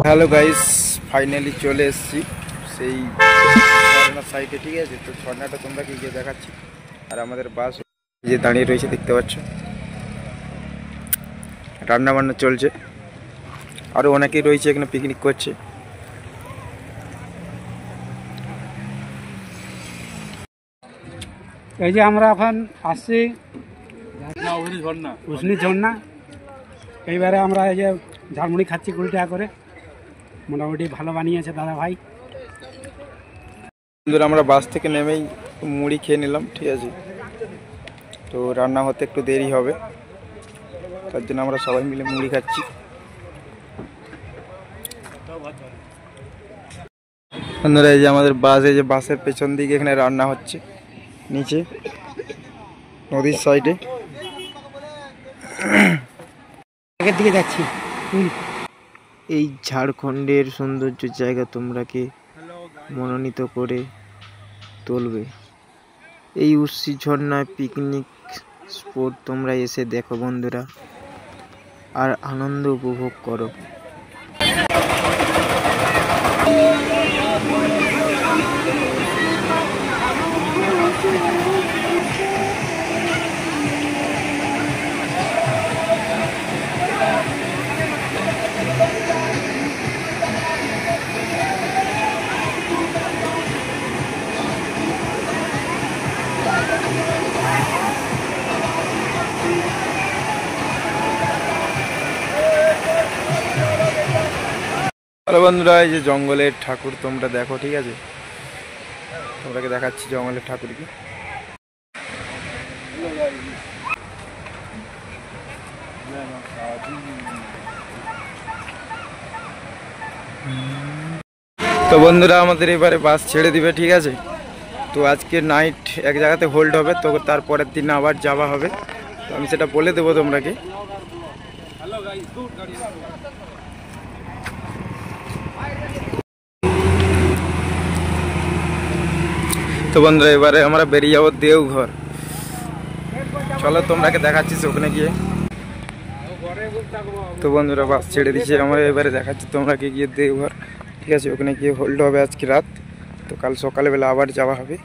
Hello guys, finally চলে এসেছি সেই ঝর্ণার সাইডে। ঠিক আছে, তো ঝর্ণাটা তোমরা কি গিয়ে দেখাচ্ছি। আর আমাদের বাস যে দাঁড়িয়ে রয়েছে দেখতে পাচ্ছ, রান্না বান্না চলছে। আরও অনেকেই রয়েছে এখানে পিকনিক করছে। এই যে আমরা এখন আসছি উসনি ঝর্ণা। এইবারে আমরা এই যে ঝালমুড়ি খাচ্ছি 20 টাকা করে, মোটামুটি ভালো বানিয়েছে দাদা ভাই। বন্ধুরা, আমরা বাস থেকে নেমেই মুড়ি খেয়ে নিলাম। ঠিক আছে, তো রান্না হতে একটু দেরি হবে, তার জন্য আমরা সবাই মিলে মুড়ি খাচ্ছি। বন্ধুরা, এই যে আমাদের বাস, এই যে বাসের পেছন দিকে এখানে রান্না হচ্ছে নিচে নদীর সাইডে। আগের দিকে যাচ্ছি। এই ঝাড়খণ্ডের সৌন্দর্য জায়গা তোমরাকে মনোনীত করে তুলবে। এই উসনি ঝর্ণায় পিকনিক স্পট তোমরা এসে দেখো বন্ধুরা, আর আনন্দ উপভোগ করো। হ্যালো বন্ধুরা, এই যে জঙ্গলের ঠাকুর তোমরা দেখো। ঠিক আছে, তোমরাকে দেখাচ্ছি জঙ্গলের ঠাকুরকে। তো বন্ধুরা, আমাদের এবারে বাস ছেড়ে দিবে। ঠিক আছে, তো আজকে নাইট এক জায়গাতে হোল্ড হবে, তো তারপরের দিন আবার যাওয়া হবে। তো আমি সেটা বলে দেবো তোমরাকে। তো বন্ধুরা, এবারে আমরা বেরিয়ে যাবো দেওঘর। চলো তোমরাকে দেখাচ্ছি ওখানে গিয়ে। তো বন্ধুরা, বাস ছেড়ে দিচ্ছে, আমরা এবারে দেখাচ্ছি তোমরাকে গিয়ে দেওঘর। ঠিক আছে, ওখানে গিয়ে হোল্ড হবে আজকে রাত, তো কাল সকালবেলা আবার যাওয়া হবে।